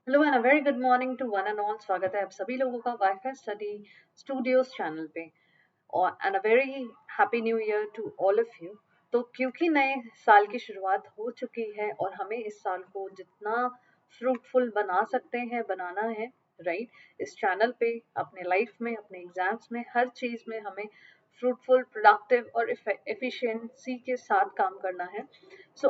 Hello and a very good morning to one and all. स्वागत है आप सभी लोगों का वाईफाई स्टडी स्टूडियोज चैनल पे। और and a very happy new year to all of you. तो क्योंकि नए साल की शुरुआत हो चुकी है और हमें इस साल को जितना फ्रूटफुल बना सकते हैं बनाना है, राइट। इस चैनल पे अपने लाइफ में, अपने एग्जाम्स में, हर चीज़ में हमें फ्रूटफुल, प्रोडक्टिव और एफिशिएंसी के साथ काम करना है।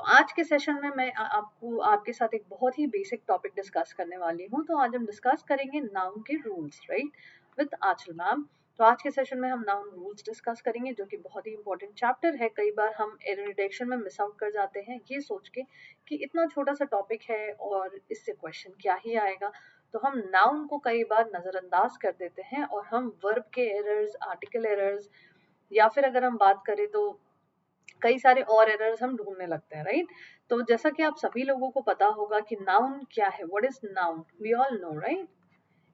आज के सेशन में मैं आपको आपके साथ एक बहुत ही बेसिक टॉपिक डिस्कस करने वाली हूँ। तो आज हम डिस्कस करेंगे नाउन के rules, right, with Aanchal ma'am. तो आज के सेशन में हम नाउन रूल्स डिस्कस करेंगे, जो कि बहुत ही इंपॉर्टेंट चैप्टर है। कई बार हम रिडक्शन में मिस आउट कर जाते हैं ये सोच के कि इतना छोटा सा टॉपिक है और इससे क्वेश्चन क्या ही आएगा। तो हम नाउन को कई बार नजरअंदाज कर देते हैं और हम वर्ब के एरर्स, आर्टिकल एरर्स, या फिर अगर हम बात करें तो कई सारे और एरर्स हम ढूंढने लगते हैं, राइट। तो जैसा कि आप सभी लोगों को पता होगा कि नाउन क्या है, what is noun, we all know, right.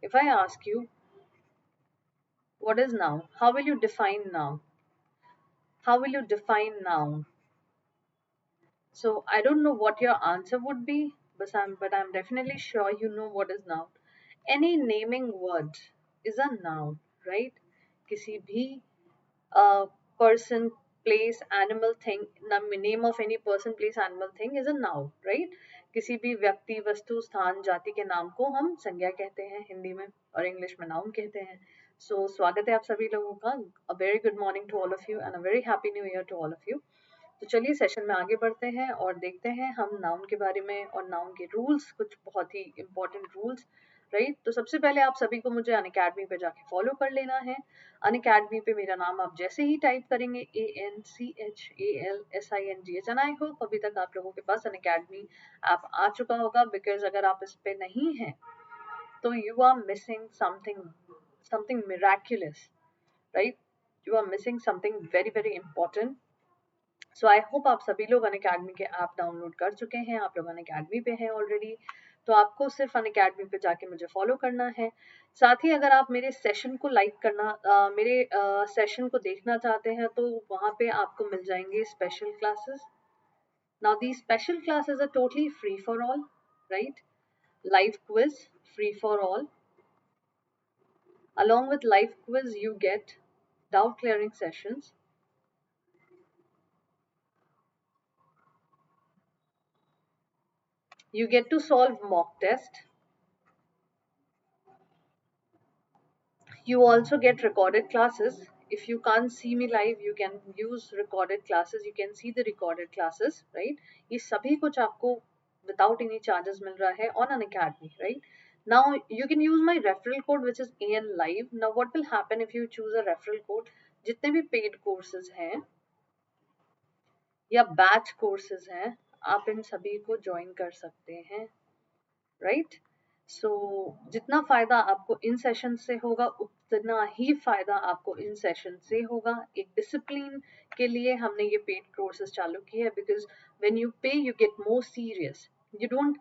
If I ask you what is noun, how will you define noun, how will you define noun? So I don't know what your answer would be, but I'm definitely sure you know what is noun. Any naming word is a noun, right? किसी भी person, place, animal, thing, name of any person, place, animal, thing is a noun, right? किसी भी व्यक्ति, वस्तु, स्थान, जाति के नाम को हम संज्ञा कहते हैं हिंदी में, और इंग्लिश में नाउन कहते हैं। स्वागत है आप सभी लोगों का। A very good morning to all of you and a very happy new year to all of you. तो चलिए सेशन में आगे बढ़ते हैं और देखते हैं हम नाउन के बारे में और नाउन के रूल्स, कुछ बहुत ही इंपॉर्टेंट रूल्स, राइट। तो सबसे पहले आप सभी को मुझे अनअकैडमी पे जाके फॉलो कर लेना है। अनअकैडमी पे मेरा नाम आप जैसे ही टाइप करेंगे ANCHALSINGH, एंड आई होप अभी तक आप लोगों के पास अनअकैडमी ऐप आ चुका होगा, बिकॉज अगर आप इस पे नहीं हैं तो you are missing something, something miraculous, right. You are missing something very very important. I hope आप सभी लोग अनअकैडमी के ऐप डाउनलोड कर चुके हैं, आप लोग अनअकैडमी पे हैं ऑलरेडी। तो आपको सिर्फ अनअकैडमी पे जाके मुझे फॉलो करना है। साथ ही अगर आप मेरे सेशन को लाइक करना, मेरे सेशन को देखना चाहते हैं, तो वहाँ पे आपको मिल जाएंगे special classes. Now these special classes are totally free for all, right? Live quiz, free for all. Along with live quiz you get doubt clearing sessions. You get to solve mock test. You also get recorded classes. If you can't see me live, you can use recorded classes. You can see the recorded classes, right? ये सभी कुछ आपको without any charges मिल रहा है on an academy, right? Now you can use my referral code, which is AN Live. Now what will happen if you choose a referral code? जितने भी paid courses हैं या batch courses हैं, आप इन सभी को join कर सकते हैं, राइट। जितना फायदा आपको इन सेशन से होगा उतना ही फायदा आपको इन सेशन से होगा। एक डिसिप्लिन के लिए हमने ये पेड कोर्सेज चालू की है, बिकॉज व्हेन यू पे you get more serious. You don't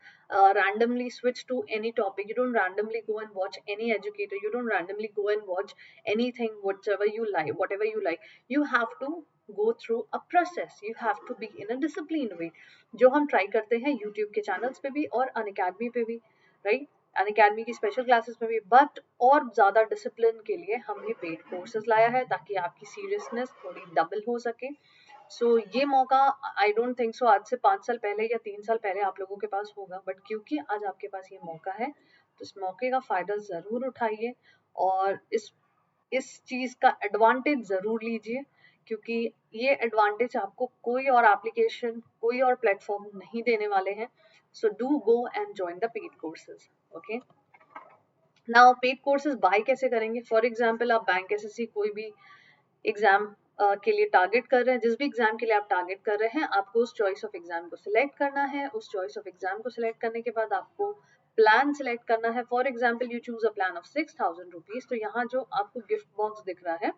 randomly switch to any topic, you don't randomly go and watch any educator, you don't randomly go and watch anything whatever you like, whatever you like. You have to go through a process, you have to be in a disciplined way, जो हम try करते हैं YouTube के channels पे भी और Unacademy पे भी, राइट। अनअकैडमी की स्पेशल क्लासेस में भी, बट और ज़्यादा डिसिप्लिन के लिए हमने पेड कोर्सेज लाया है ताकि आपकी सीरियसनेस थोड़ी डबल हो सके। ये मौका आई डोंट थिंक सो आज से 5 साल पहले या 3 साल पहले आप लोगों के पास होगा, बट क्योंकि आज आपके पास ये मौका है तो इस मौके का फ़ायदा ज़रूर उठाइए और इस चीज़ का एडवांटेज ज़रूर लीजिए, क्योंकि ये एडवांटेज आपको कोई और एप्लीकेशन, कोई और प्लेटफॉर्म नहीं देने वाले हैं। Do go and join the paid courses, okay. Now paid courses buy कैसे करेंगे? फॉर एग्जाम्पल आप बैंक एसएससी कोई भी एग्जाम के लिए टारगेट कर रहे हैं, जिस भी एग्जाम के लिए आप टारगेट कर रहे हैं, आपको उस चॉइस ऑफ एग्जाम को सिलेक्ट करना है। उस चॉइस ऑफ एग्जाम को सिलेक्ट करने के बाद आपको प्लान सिलेक्ट करना है। For example you choose a plan of 6,000 rupees. तो यहाँ जो आपको गिफ्ट बॉक्स दिख रहा है,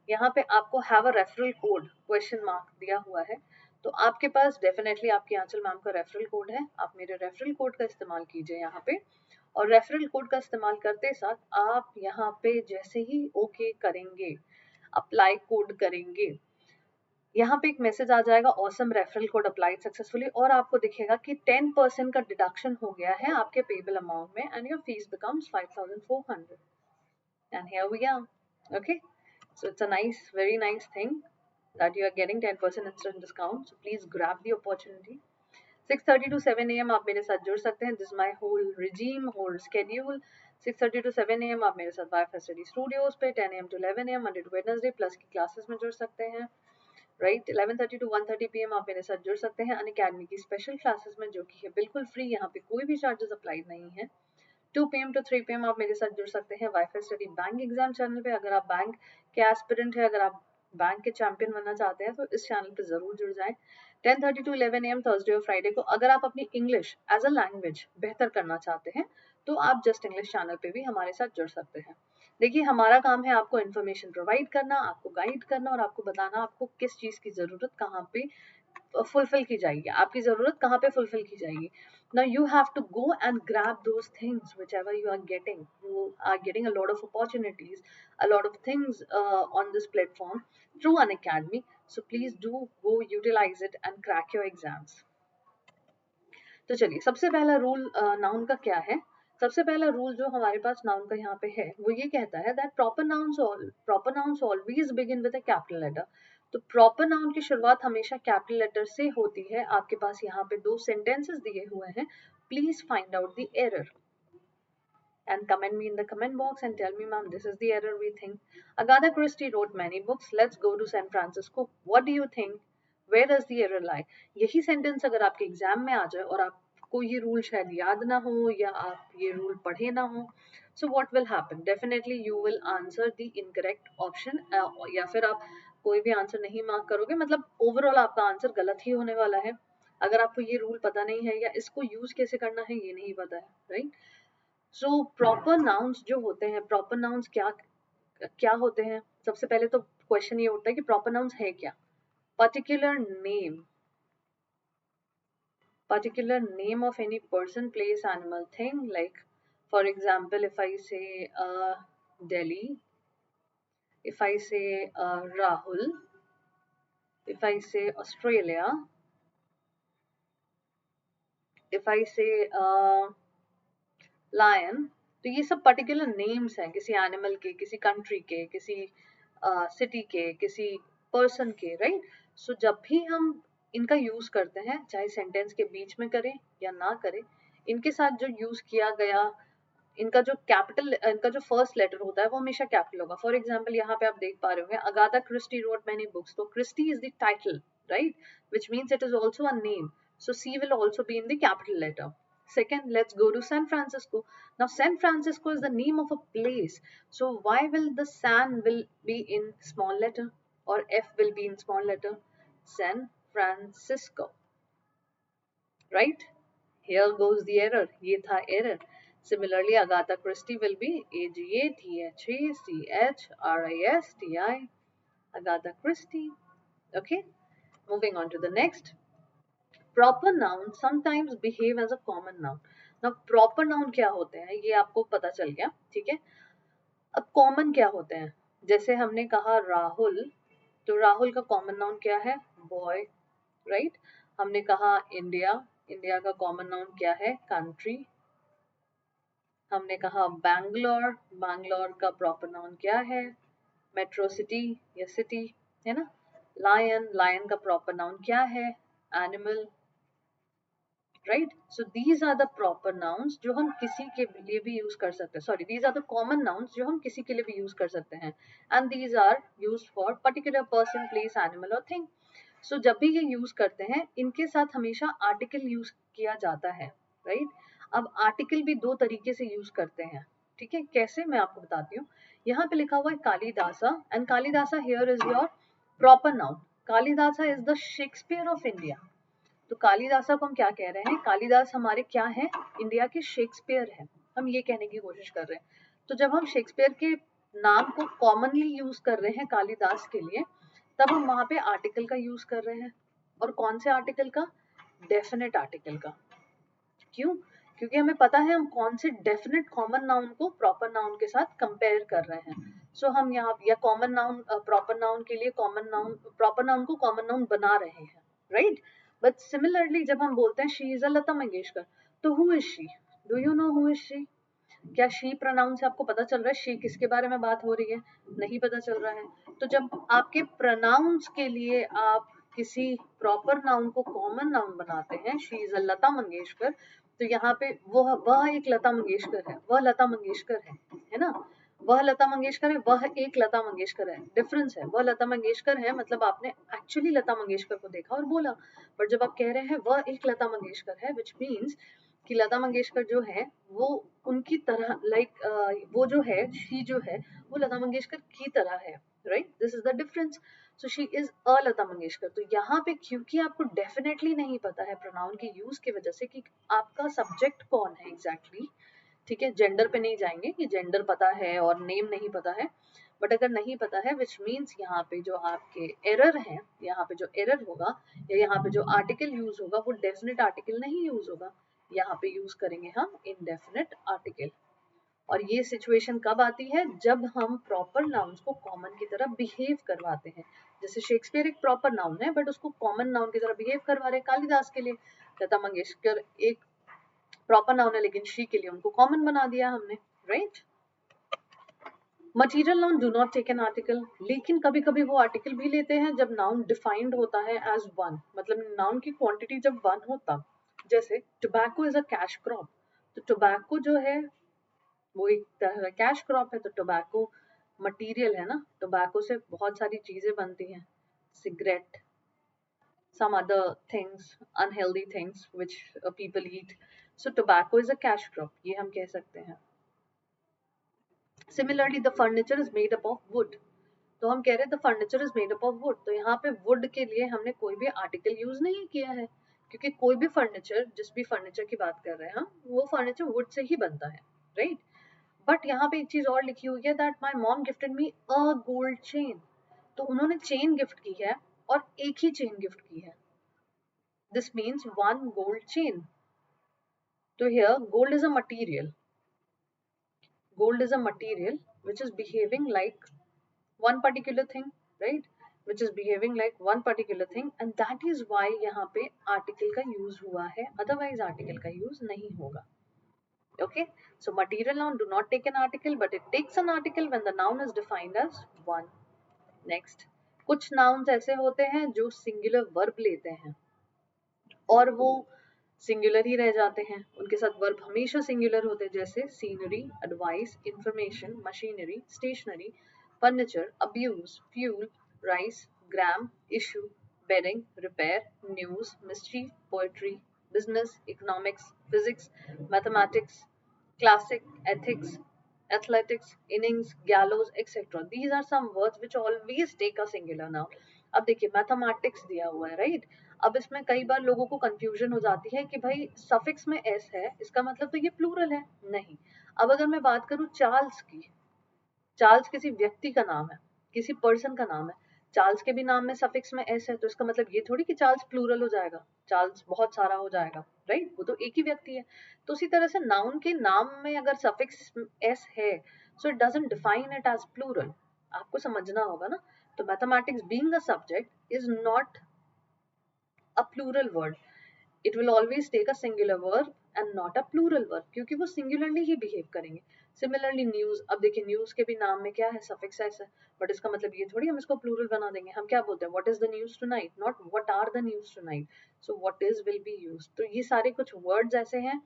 यहाँ पे आपको have a referral code question mark दिया हुआ है। तो आपके पास डेफिनेटली आपकी आंचल मैम का रेफरल कोड है, आप मेरे रेफरल कोड का इस्तेमाल कीजिए यहाँ पे। और रेफरल कोड का इस्तेमाल करते साथ आप यहाँ पे जैसे ही ओके करेंगे, अप्लाई कोड करेंगे, यहाँ पे एक मैसेज आ जाएगा awesome referral code applied successfully, और आपको दिखेगा कि 10% का डिडक्शन हो गया है आपके पेबल अमाउंट में, and your fees becomes 5400 and here we are. Okay, so it's a nice, very nice thing that you are getting 10% instant discount, so please grab the opportunity। 6:30 to 7 AM आप मेरे साथ जुड़ सकते हैं, this my whole regime, whole schedule. 6:30 to 7 AM आप मेरे साथ wifi study studios पे, 10 AM to 11 AM Monday to Wednesday plus की क्लासेस में जुड़ सकते हैं, राइट। 11:30 to 1:30 PM आप मेरे साथ जुड़ सकते हैं अनअकैडमी की स्पेशल क्लासेस में, जो कि है बिल्कुल फ्री, यहाँ पे कोई भी चार्जेस अप्लाइड नहीं है। 2 PM to 3 PM आप मेरे साथ जुड़ सकते हैं wifi study bank exam channel पे। अगर आप बैंक के एस्पिरेंट है, अगर आप बैंक के चैंपियन बनना चाहते हैं, तो इस चैनल पे जरूर जुड़ जाएं। 10:30 to 11 AM थर्सडे और फ्राइडे को अगर आप अपनी इंग्लिश एज अ लैंग्वेज बेहतर करना चाहते हैं, तो आप जस्ट इंग्लिश चैनल पे भी हमारे साथ जुड़ सकते हैं। देखिए, हमारा काम है आपको इन्फॉर्मेशन प्रोवाइड करना, आपको गाइड करना, और आपको बताना आपको किस चीज की जरूरत कहाँ पे फुलफिल की जाएगी, आपकी जरूरत कहाँ पे फुलफिल की जाएगी। Now you have to go and grab those things whichever you are getting. You are getting a lot of opportunities, a lot of things on this platform through an academy. So please do go utilize it and crack your exams. तो चलिए, सबसे पहला rule noun का क्या है। सबसे पहला rule जो हमारे पास नाउन का यहाँ पे है, वो ये कहता है that proper nouns always begin with a capital letter. तो प्रॉपर नाउन की शुरुआत हमेशा कैपिटल लेटर से होती है। आपके पास यहाँ पे 2 सेंटेंसेस दिए हुए हैं, please find out the error and comment me in the comment box and tell me, ma'am, this is the error we think. Agatha Christie wrote many books. Let's go to San Francisco. What do you think? Where does the error lie? यही sentence अगर आपके exam में आ जाए और आपको ये rule शायद याद ना हो या आप ये रूल पढ़े ना हो, so what will happen? Definitely you will answer the incorrect option, या फिर आप कोई भी आंसर नहीं मार्क करोगे, मतलब ओवरऑल आपका आंसर गलत ही होने वाला है, अगर आपको ये रूल पता नहीं है या इसको यूज कैसे करना है ये नहीं पता है, राइट। सो प्रॉपर नाउन्स जो होते हैं, प्रॉपर नाउन्स क्या क्या होते हैं। सबसे पहले तो क्वेश्चन ये उठता है कि प्रॉपर नाउन्स है क्या। Particular name, particular name of any person, place, animal, thing. Like for example, if I say Delhi, if I say Rahul, if I say Australia, if I say lion, तो ये सब particular names हैं किसी animal के, किसी country के, किसी city के, किसी पर्सन के, राइट। सो जब भी हम इनका यूज करते हैं, चाहे सेंटेंस के बीच में करें या ना करें, इनके साथ जो यूज किया गया, इनका जो कैपिटल, इनका जो फर्स्ट लेटर होता है वो हमेशा कैपिटल होगा। फॉर एग्जाम्पल, यहाँ पे आप देख पा रहे होंगे Agatha Christie wrote many books, तो Christie is the title, right, which means it is also a name, so C will also be in the capital letter. Second, let's go to San Francisco. Now, San Francisco is the name of a place. So why will the San will be in small letter or F will be in small letter? San Francisco, right? Here goes the error. ये था error. Similarly, Agatha Christie will be AGATHACHRISTI. Agatha Christie. Okay. Moving on to the next. Proper noun sometimes behave as a common noun. ना proper noun क्या होते हैं ये आपको पता चल गया, ठीक है। अब कॉमन क्या होते हैं, जैसे हमने कहा राहुल, तो राहुल का कॉमन नाउन क्या है, बॉय, राइट। हमने कहा इंडिया, इंडिया का कॉमन नाउन क्या है, कंट्री। हमने कहा बैंगलोर, बैंगलोर का प्रॉपर नाउन क्या है, मेट्रो सिटी या सिटी, है ना। लायन, लायन का प्रॉपर नाउन क्या है, animal, right. So these are the proper nouns जो हम किसी के लिए भी यूज कर सकते हैं, sorry, these are the common nouns जो हम किसी के लिए भी यूज कर सकते हैं, and these are use for particular person, place, animal और थिंग। सो जब भी ये यूज करते हैं, इनके साथ हमेशा आर्टिकल यूज किया जाता है, राइट। अब आर्टिकल भी 2 तरीके से यूज करते हैं, ठीक है, कैसे मैं आपको बताती हूँ। यहाँ पे लिखा हुआ है Kalidasa, and Kalidasa here is your proper noun. Kalidasa is the Shakespeare of India. तो कालिदासा को हम क्या कह रहे हैं, कालिदास हमारे क्या हैं, इंडिया के शेक्सपियर हैं, हम ये कहने की कोशिश कर रहे हैं। तो जब हम शेक्सपियर के नाम को कॉमनली यूज कर रहे हैं कालिदास के लिए, तब हम वहां पे आर्टिकल का यूज कर रहे हैं, और कौन से आर्टिकल का, डेफिनेट आर्टिकल का। क्यों, क्योंकि हमें पता है हम कौन से डेफिनेट कॉमन नाउन को प्रॉपर नाउन के साथ कंपेयर कर रहे हैं। सो हम यहाँ या कॉमन नाउन प्रॉपर नाउन के लिए कॉमन नाउन प्रॉपर नाउन को कॉमन नाउन बना रहे हैं, राइट। बट सिमिलरली जब हम बोलते हैं she is a Lata Mangeshkar, तो who is she? Do you know who is she? क्या शी प्रोनाउन से आपको पता चल रहा है शी किसके बारे में बात हो रही है? नहीं पता चल रहा है। तो जब आपके प्रोनाउंस के लिए आप किसी प्रॉपर नाउन को कॉमन नाउन बनाते हैं, she is a Lata Mangeshkar, तो यहाँ पे वह एक लता मंगेशकर है, वह लता मंगेशकर है ना? वह लता मंगेशकर है, वह एक लता मंगेशकर है, डिफरेंस है। वह लता मंगेशकर है मतलब आपने एक्चुअली लता मंगेशकर को देखा और बोला, बट जब आप कह रहे हैं वह एक लता मंगेशकर है, विच मीन्स कि लता मंगेशकर जो है वो उनकी तरह वो जो है शी जो है वो लता मंगेशकर की तरह है, right. This is the difference. So she is a Lata Mangeshkar. तो यहाँ पे क्योंकि आपको डेफिनेटली नहीं पता है प्रोनाउन के यूज की वजह से कि आपका सब्जेक्ट कौन है एग्जैक्टली, ठीक है, जेंडर पे नहीं जाएंगे कि जेंडर पता है और नेम नहीं पता है, बट अगर नहीं पता है विच मीन्स यहाँ पे जो आपके एरर है, यहाँ पे जो एरर होगा या यहाँ पे जो आर्टिकल यूज होगा वो डेफिनेट आर्टिकल नहीं यूज होगा, यहाँ पे यूज करेंगे हम इनडेफिनेट आर्टिकल। और ये सिचुएशन कब आती है? जब हम प्रॉपर नाउन्स को कॉमन की तरह बिहेव करवाते हैं। जैसे शेक्सपियर एक प्रॉपर नाउन है बट उसको कॉमन नाउन की तरह बिहेव करवा रहे हैं कालिदास के लिए। लता मंगेशकर एक प्रॉपर नाउन है लेकिन शी के लिए उनको कॉमन बना दिया हमने, right. Material noun do not take an article, लेकिन कभी कभी वो आर्टिकल भी लेते हैं जब नाउन डिफाइंड होता है एज वन, मतलब नाउन की क्वांटिटी जब वन हो तब। जैसे tobacco is a cash crop, तो टोबैको जो है वो एक तरह का कैश क्रॉप है, तो टोबैको मटीरियल है ना, टोबैको से बहुत सारी चीजें बनती हैं, cigarette, some other things, unhealthy things which people eat. So tobacco is a cash crop, ये हम कह सकते हैं। Similarly, the furniture is made up of wood. तो हम कह रहे हैं the furniture is made up of wood, तो यहाँ पे wood के लिए हमने कोई भी आर्टिकल यूज नहीं किया है, क्योंकि कोई भी फर्नीचर, जिस भी फर्नीचर की बात कर रहे हैं हम, वो फर्नीचर वुड से ही बनता है, राइट। बट यहाँ पे एक चीज और लिखी हुई है that my mom gifted me a gold chain, तो उन्होंने चेन गिफ्ट की है और एक ही चेन गिफ्ट की है, this means one gold chain. तो here gold is a material, gold is a material which is behaving like one particular thing, right, which is behaving like one particular thing, and that is why यहाँ पे article का use हुआ है, otherwise article का use नहीं होगा। Okay, so material noun do not take an article but it takes an article when the noun is defined as one. Next, कुछ nouns ऐसे होते हैं जो singular verb लेते हैं और वो सिंगुलर ही रह जाते हैं, उनके साथ वर्ब हमेशा सिंगुलर होते हैं, जैसे scenery, advice, information, machinery, stationery, furniture, abuse, fuel, rice, gram, issue, bedding, repair, news, mystery, poetry, business, economics, physics, mathematics, classic, ethics, athletics, innings, gallows, etc. These are some words which always take a singular noun. अब देखिए mathematics दिया हुआ है, right. अब इसमें कई बार लोगों को कंफ्यूजन हो जाती है कि भाई सफिक्स में एस है, इसका मतलब तो ये प्लूरल है, नहीं। अब अगर मैं बात करूं चार्ल्स की, चार्ल्स किसी व्यक्ति का नाम है, किसी पर्सन का नाम है, चार्ल्स के भी नाम में सफिक्स में एस है, तो इसका मतलब ये थोड़ी कि चार्ल्स प्लूरल हो जाएगा, चार्ल्स बहुत सारा हो जाएगा, राइट, वो तो एक ही व्यक्ति है। तो उसी तरह से नाउन के नाम में अगर सफिक्स एस है, so it doesn't define it as plural, आपको समझना होगा ना। तो mathematics being a subject is not a plural word, it will always take a singular verb and not a plural verb, क्योंकि वो singularly ही behave करेंगे। Similarly news, अब देखिए न्यूज के भी नाम में क्या है, suffix s है, बट इसका मतलब ये थोड़ी हम इसको plural बना देंगे। हम क्या बोलते हैं, what is the news tonight, not what are the news tonight, so what is will be used। तो ये सारे कुछ words ऐसे हैं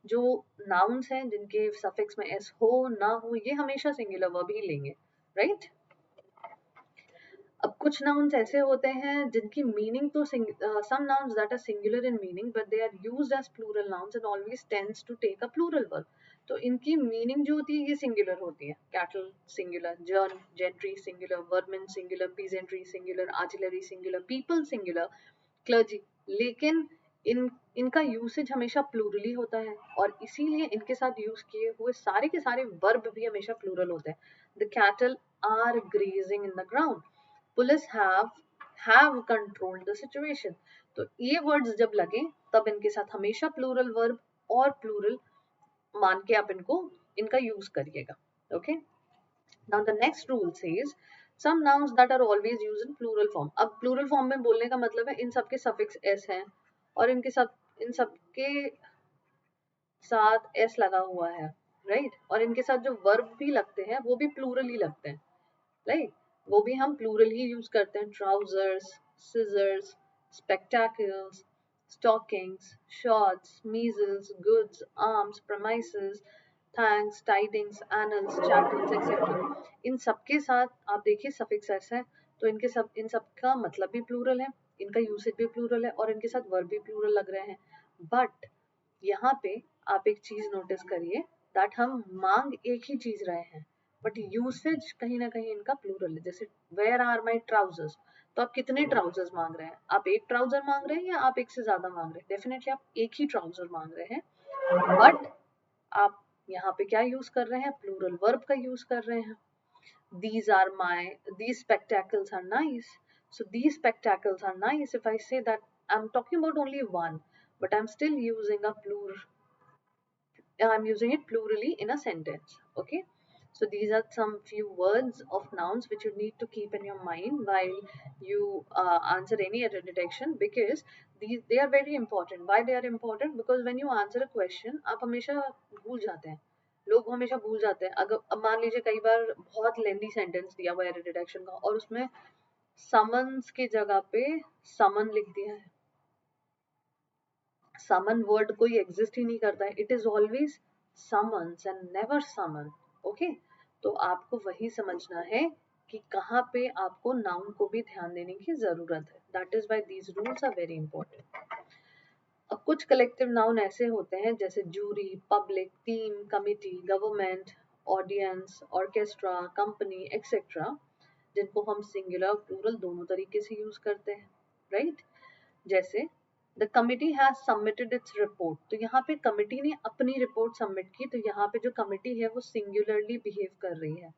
जो nouns हैं जिनके suffix में s हो ना हो, ये हमेशा singular verb ही लेंगे, right। अब कुछ नाउन्स ऐसे होते हैं जिनकी मीनिंग तो some nouns that are singular in meaning but they are used as plural nouns and always tends to take a plural verb, तो इनकी मीनिंग जो होती है ये सिंगुलर होती है। कैटल सिंगुलर, जर्न, gentry singular, vermin singular, peasantry singular, artillery singular, people singular, clergy, लेकिन इनका यूसेज हमेशा प्लूरली होता है और इसीलिए इनके साथ यूज किए हुए सारे के सारे वर्ब भी हमेशा प्लूरल होते हैं। The cattle are grazing in the ground, police have controlled the situation, तो ये वर्ड्स जब लगे तब इनके साथ हमेशा प्लूरल वर्ब और प्लूरल मान के आप इनका यूज करिएगा, okay. Now the next rule says some nouns that are always used in plural form. अब plural form में बोलने का मतलब है इन सब के suffix s हैं और इन सब के साथ s लगा हुआ है, राइट? और इनके साथ जो verb भी लगते हैं वो भी plural ही लगते हैं, राइट? वो भी हम plural ही use करते हैं. Trousers, scissors, spectacles, stockings, shorts, measles, goods, arms, premises, thanks, tidings, annals, chattels etcetera. इन सबके साथ आप देखिए सफिक्स एस है, तो इन सब का मतलब भी प्लूरल है, इनका यूसेज भी प्लूरल है और इनके साथ वर्ब भी प्लूरल लग रहे हैं. बट यहाँ पे आप एक चीज नोटिस करिए दैट हम मांग एक ही चीज रहे हैं बट यूसेज कहीं ना कहीं इनका प्लूरल है. जैसे वेयर आर माई ट्राउजर्स, तो आप कितने ट्राउजर्स मांग रहे हैं? आप एक ट्राउजर मांग रहे हैं या आप एक से ज्यादा मांग रहे हैं? डेफिनेटली आप एक ही ट्राउजर मांग रहे हैं. बट आप यहाँ पे क्या यूज कर रहे हैं? प्लूरल वर्ब का यूज कर रहे हैं. these are my these spectacles are nice. So these spectacles are nice. If I say that I'm talking about only one, but I'm still using a plural, I'm using it plurally in a sentence. Okay, so these are some few words of nouns which you need to keep in your mind while you answer any error detection, because they are very important. Why they are important? Because when you answer a question आप हमेशा भूल जाते हैं, लोग हमेशा भूल जाते हैं. अगर अब मान लीजिए कई बार बहुत लेंदी सेंटेंस दिया हुआ है एरर डिटेक्शन का और उसमें समन्स की जगह पे समन लिख दिया है. समन वर्ड कोई एग्जिस्ट ही नहीं करता है. It is always summons and never summon. Okay, तो आपको वही समझना है कि कहाँ पे आपको नाउन को भी ध्यान देने की जरूरत है. That is why these rules are very important. अब कुछ कलेक्टिव नाउन ऐसे होते हैं जैसे jury, public, team, committee, government, audience, orchestra, company etcetera, जिनको हम सिंगुलर और प्लूरल दोनों तरीके से यूज करते हैं, राइट? जैसे the committee has submitted its report, तो यहाँ पे कमिटी ने अपनी रिपोर्ट सबमिट की, तो यहाँ पे जो कमिटी है वो सिंगुलरली बिहेव कर रही है.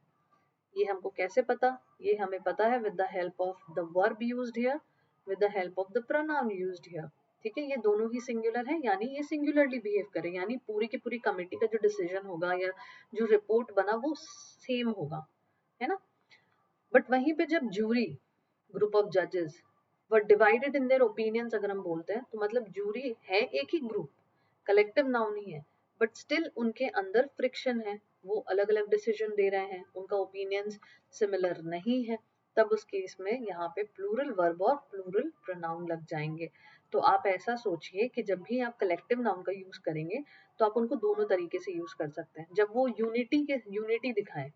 ये हमको कैसे पता? ये हमें पता है with the help of the verb used here, with the help of the pronoun used here. ठीक है, ये दोनों ही सिंगुलर है, यानी ये सिंगुलरली बिहेव करे, यानी पूरी की पूरी कमेटी का जो डिसीजन होगा या जो रिपोर्ट बना वो सेम होगा, है ना? बट वहीं पे जब जूरी, ग्रुप ऑफ जजेस, were divided in their opinions अगर हम बोलते हैं, तो मतलब जूरी है एक ही ग्रुप, कलेक्टिव नाउन ही है, बट स्टिल उनके अंदर फ्रिक्शन है, वो अलग अलग डिसीजन दे रहे हैं, उनका ओपिनियंस सिमिलर नहीं है. तब उस केस में यहाँ पे प्लूरल वर्ब और प्लूरल प्रोनाउन लग जाएंगे. तो आप ऐसा सोचिए कि जब भी आप कलेक्टिव नाउन का यूज करेंगे तो आप उनको दोनों तरीके से यूज कर सकते हैं. जब वो यूनिटी दिखाए,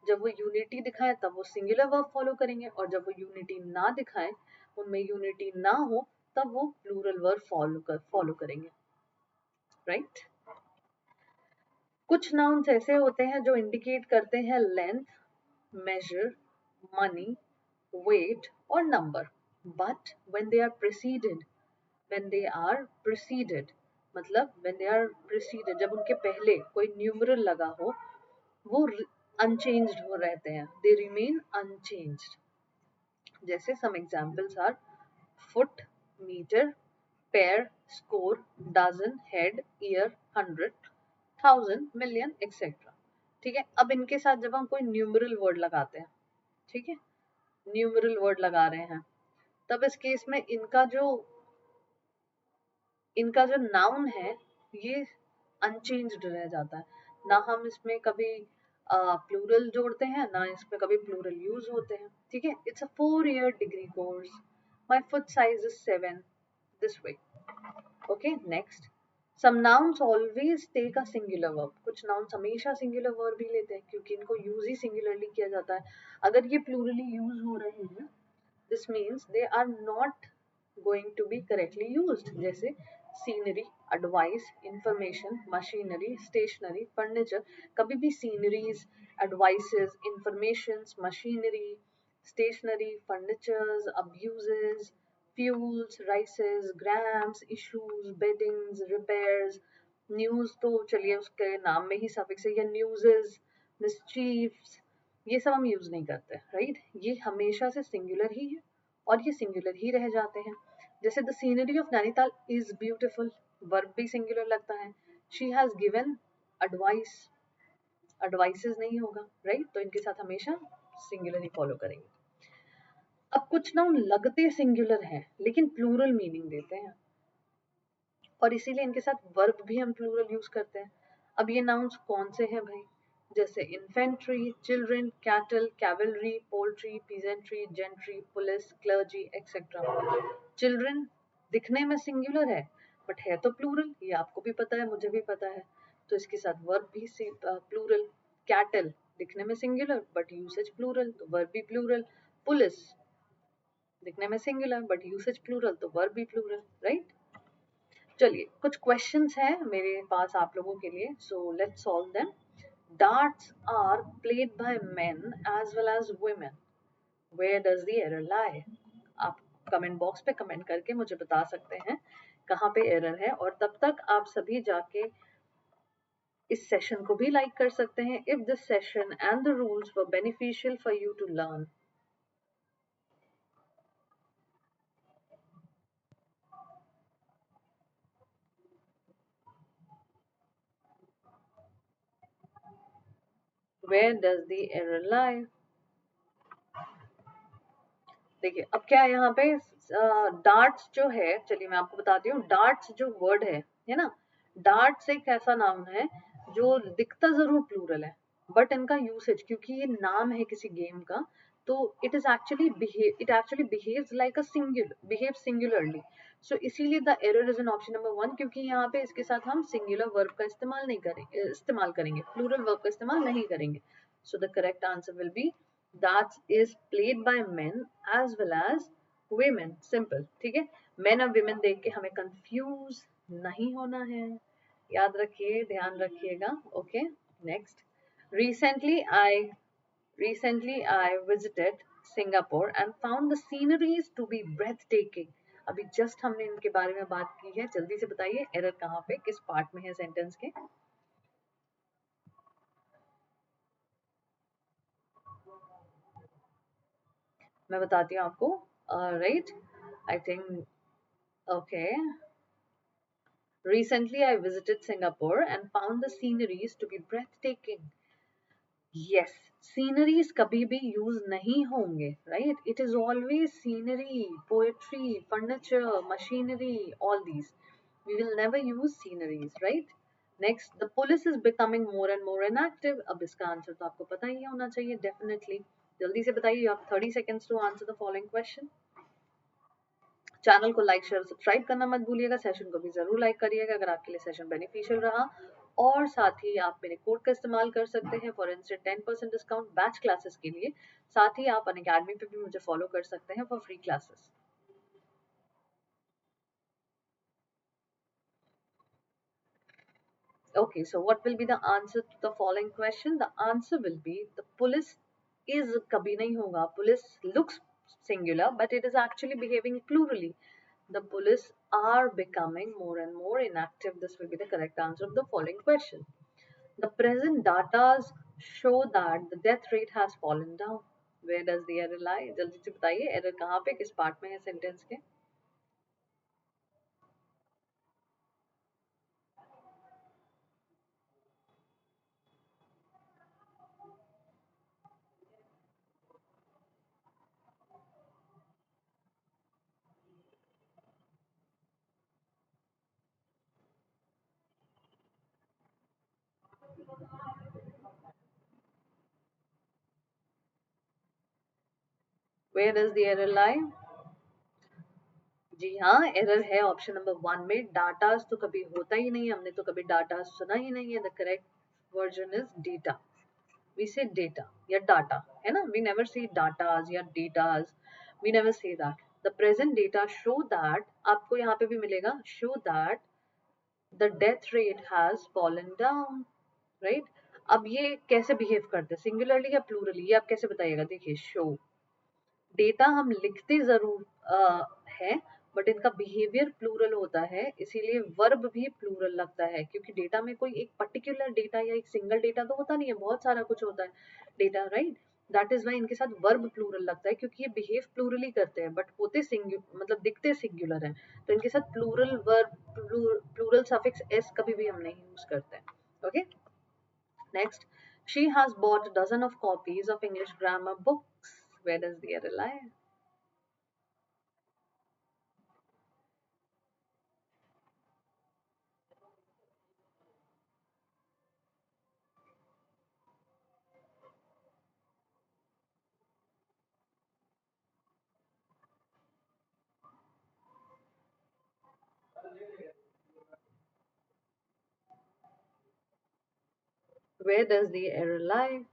जब वो यूनिटी दिखाए तब वो सिंगुलर वर्ब फॉलो करेंगे, और जब वो यूनिटी ना दिखाए, उनमें यूनिटी ना हो, तब वो प्लूरल वर्ब फॉलो करेंगे, राइट? कुछ नाउन्स ऐसे होते हैं जो इंडिकेट करते हैं लेंथ, measure, money, weight और number. But when they are preceded, मतलब when they are preceded, जब उनके पहले कोई न्यूमरल लगा हो, वो unchanged हो रहते हैं. They remain unchanged. जैसे some examples are foot, meter, pair, score, dozen, head, year, 100, 1000, million, etc. ठीक है, अब इनके साथ जब हम कोई न्यूमरल वर्ड लगाते हैं, ठीक है, न्यूमरल वर्ड लगा रहे हैं, तब इस केस में इनका जो नाउन है ये अनचेंज्ड रह जाता है. ना हम इसमें कभी प्लूरल जोड़ते हैं, ना इसमें कभी प्लूरल यूज होते हैं. ठीक है, it's a 4-year degree course. My foot size is 7, this way. Okay, next. Some nouns always take a singular verb. कुछ नाउन्स हमेशा सिंगुलर वर्ब ही लेते हैं क्योंकि इनको यूज ही सिंगुलरली किया जाता है. अगर ये प्लूरली यूज हो रहे हैं, this means they are not going to be correctly used. जैसे scenery, advice, information, machinery, stationery, furniture. कभी भी sceneries, advices, information, machinery, stationery, furnitures, abuses, fuels, rices, grams, issues, beddings, repairs, news, तो चलिए उसके नाम में ही सफिक्स है, या न्यूजेस, मिसचीफ्स, ये सब हम यूज नहीं करते, राइट? ये हमेशा से सिंगुलर ही है और ये सिंगुलर ही रह जाते हैं. जैसे the scenery of Nainital is beautiful, verb भी सिंगुलर लगता है. She has given advice, advices नहीं होगा, राइट? तो इनके साथ हमेशा सिंगुलर ही फॉलो करेंगे। अब कुछ नाउन लगते सिंगुलर हैं लेकिन प्लूरल मीनिंग देते हैं, और इसीलिए इनके साथ वर्ब भी हम प्लूरल यूज करते हैं। अब ये नाउन्स कौन से हैं भाई? जैसे infantry, children, cattle, cavalry, poultry, peasantry, gentry, police, clergy etcetera. Children दिखने में सिंगुलर है बट है तो प्लूरल, ये आपको भी पता है, मुझे भी पता है, तो इसके साथ वर्ब भी प्लूरल। कैटल दिखने में सिंगुलर बट यूसेज प्लूरल, तो वर्ब भी प्लूरल। पुलिस दिखने में सिंगुलर बट यूसेज प्लूरल, तो वर्ब भी प्लूरल, राइट? चलिए कुछ क्वेश्चंस हैं मेरे पास आप लोगों के लिए, so let's solve them. Darts are played by men as well as women. Where does the error lie? आप कमेंट बॉक्स पे कमेंट करके मुझे बता सकते हैं कहाँ पे एरर है, और तब तक आप सभी जाके इस सेशन को भी लाइक कर सकते हैं। If this session and the rules were beneficial for you to learn, where does the error lie? देखिए अब क्या है यहाँ पे, डार्ट्स जो है, चलिए मैं आपको बताती हूँ। डार्ट्स जो वर्ड है ना, डार्ट्स एक ऐसा नाम है जो दिखता जरूर प्लूरल है बट इनका यूसेज, क्योंकि ये नाम है किसी गेम का, तो it actually behaves like a singularly. So इसीलिए the error is in option number 1, क्योंकि यहाँ पे इसके साथ हम सिंगुलर वर्ब का इस्तेमाल करेंगे, प्लूरल वर्ब का इस्तेमाल नहीं करेंगे। So the correct answer will be that is played by men as well as women. Simple, ठीक है? men और women देख के हमें कंफ्यूज नहीं होना है, याद रखिए, ध्यान रखिएगा। Okay, next. recently i recently I visited Singapore and found the sceneries to be breathtaking. अभी जस्ट हमने इनके बारे में बात की है, जल्दी से बताइए एरर कहाँ पे, किस पार्ट में है सेंटेंस के? मैं बताती हूँ आपको, right? I think, okay. Recently, I visited Singapore and found the sceneries to be breathtaking. Yes, sceneries कभी भी use नहीं होंगे, right? It is always scenery, poetry, furniture, machinery, all these. We will never use sceneries, right? Next, the police is becoming more and more inactive. अब इसका answer तो आपको पता ही होना चाहिए, definitely. जल्दी से बताइए, you have 30 seconds to answer the following question. Channel को लाइक शेयर सब्सक्राइब करना मत भूलिएगा, सेशन को भी जरूर लाइक करिएगा अगर आपके लिए सेशन बेनिफिशियल रहा, और साथ ही आप मेरे कोड का इस्तेमाल कर सकते हैं for instant 10% discount batch classes के लिए। साथ ही आप अनअकैडमी पे भी मुझे फॉलो कर सकते हैं for free classes. Okay, so what will be the answer to the following question? The answer will be the police is कभी नहीं होगा, police looks singular but it is actually behaving plurally. The police are becoming more and more inactive. This will be the correct answer of the following question. The present data show that the death rate has fallen down. Where does the error lie? जल्दी से बताइए error कहाँ पे, किस part में है sentence के? Where does the error lie? जी हाँ, एरर है ऑप्शन नंबर 1 में। डाटा तो कभी होता ही नहीं है, हमने तो कभी डाटा सुना ही नहीं है। The correct version is data. We say data या डाटा, है ना? वी नेवर से डाटाज या datas, we never say that. The present data show that, आपको यहाँ पे भी मिलेगा, show that the death rate has fallen down, right? अब ये कैसे बिहेव करते हैं, सिंगुलरली या प्लूरली, ये आप कैसे बताइएगा? देखिए, शो डेटा हम लिखते जरूर है बट इनका बिहेवियर प्लूरल होता है, इसीलिए वर्ब भी प्लूरल लगता है, क्योंकि डेटा में कोई एक पर्टिकुलर डेटा या एक सिंगल डेटा तो होता नहीं है, बहुत सारा कुछ होता है data, right? That is why इनके साथ वर्ब प्लूरल लगता है, क्योंकि ये बिहेव प्लूरली करते हैं बट होते मतलब दिखते सिंगुलर हैं, तो इनके साथ plural verb, plural suffix S कभी भी हम नहीं यूज करते हैं। Okay, next. She has bought a dozen of copies of English grammar books. Where does the error lie? Where does the error lie?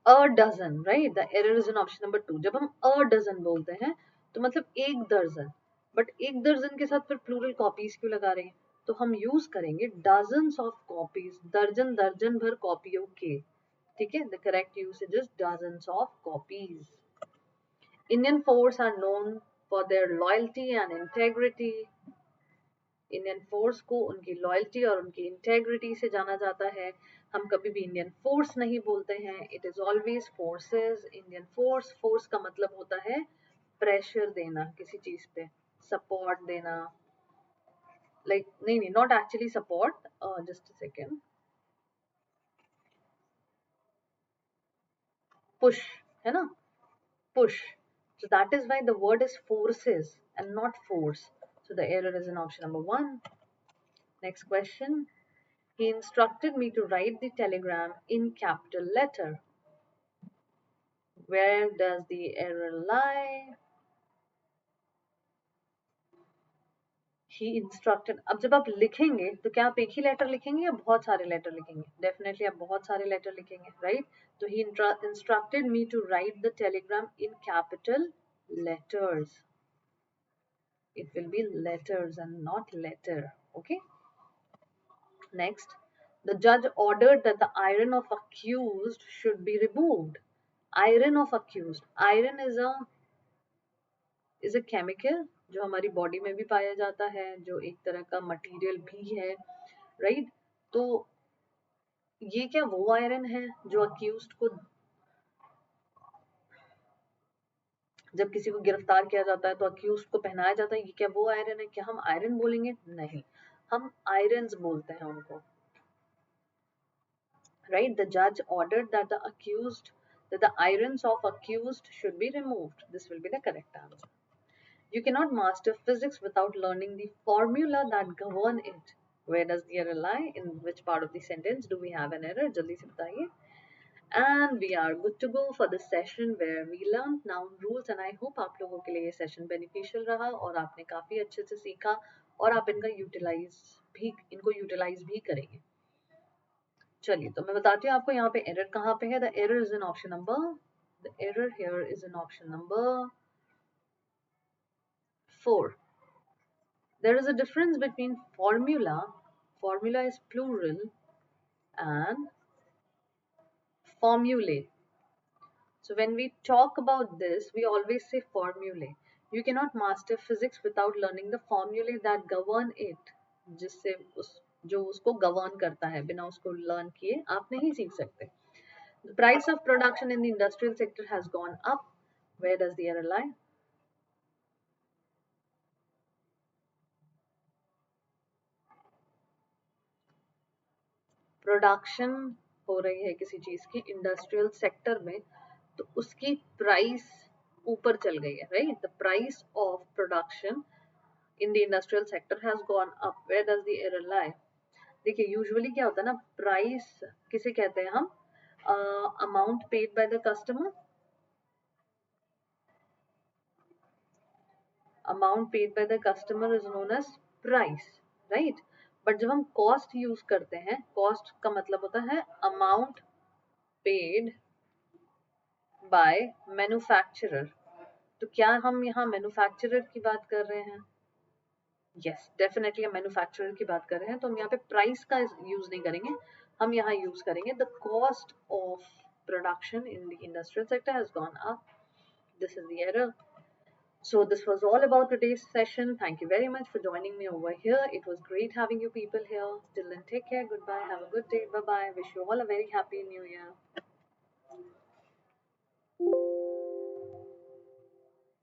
A dozen, right? The error is in option number 2. जब हम a dozen बोलते हैं तो मतलब एक दर्जन, but एक दर्जन के साथ फिर प्लूरल कॉपीज क्यों लगा रहे हैं? तो हम यूज करेंगे dozens of copies, दर्जन दर्जन भर कॉपियों के. ठीक है, the correct usage is dozens of copies. Indian force are known for their loyalty and integrity. Indian force को उनकी लॉयल्टी और उनकी इंटेग्रिटी से जाना जाता है. हम कभी भी इंडियन फोर्स नहीं बोलते हैं, it is always forces. Indian force, force का मतलब होता है प्रेशर देना किसी चीज पे, सपोर्ट देना. लाइक नहीं नहीं, not actually support, just a second, push, है ना, push. So that is why the word is forces and not force. So the error is in option number 1. Next question. He instructed me to write the telegram in capital letter. Where does the error lie? He instructed. अब जब आप लिखेंगे तो क्या आप एक ही letter लिखेंगे या बहुत सारे लेटर लिखेंगे? डेफिनेटली आप बहुत सारे लेटर लिखेंगे, राइट? तो he instructed me to write the telegram in capital letters. It will be letters and not letter. Okay. Next, the judge ordered that the iron of accused should be removed. Iron of accused. Iron is a chemical जो हमारी body में भी पाया जाता है, जो एक तरह का मटेरियल भी है, राइट? तो ये क्या वो आयरन है जो अक्यूज्ड को, जब किसी को गिरफ्तार किया जाता है तो अक्यूज्ड को पहनाया जाता है, ये क्या वो आयरन है? क्या हम आयरन बोलेंगे? नहीं, हम आयरन्स बोलते हैं उनको, right? The judge ordered that the irons of accused should be removed. This will be the correct answer. You cannot master physics without learning the formula that govern it. Where does the error lie? In which part of the sentence do we have an error? Jaldi se bataiye. And we are good to go for the session where we learned noun rules, and I hope आप लोगों के लिए ये session beneficial रहा और आपने काफी अच्छे से सीखा और आप इनको utilize भी करेंगे. चलिए, तो मैं बताती हूँ आपको यहाँ पे एरर कहाँ पे है. The error is in option number, the error here is in option number 4. There is a difference between formula is plural, and formulae. So when we talk about this, we always say formulae. You cannot master physics without learning the formulae that govern it. जिससे जो उसको govern करता है, बिना उसको learn किए आप नहीं सीख सकते. The price of production in the industrial sector has gone up. Where does the error lie? Production हो रही है किसी चीज की इंडस्ट्रियल सेक्टर में, तो उसकी प्राइस ऊपर चल गई है, right? The price of production in the industrial sector has gone up. Where does the error lie? देखिए, यूजुअली क्या होता है ना, प्राइस किसे कहते हैं हम? Amount paid by the customer. Amount paid by the customer is known as price, right? But जब हम कॉस्ट यूज करते हैं, कॉस्ट का मतलब होता है अमाउंट पेड बाय मैन्युफैक्चरर. तो क्या हम यहाँ मैन्युफैक्चरर की बात कर रहे हैं? यस, डेफिनेटली हम मैन्युफैक्चरर की बात कर रहे हैं, तो हम यहाँ पे प्राइस का यूज नहीं करेंगे, हम यहाँ यूज करेंगे the cost of production in the industrial sector has gone up. This is the error. So this was all about today's session. Thank you very much for joining me over here. It was great having you people here. Till then, take care. Goodbye. Have a good day. Bye bye. Wish you all a very happy new year.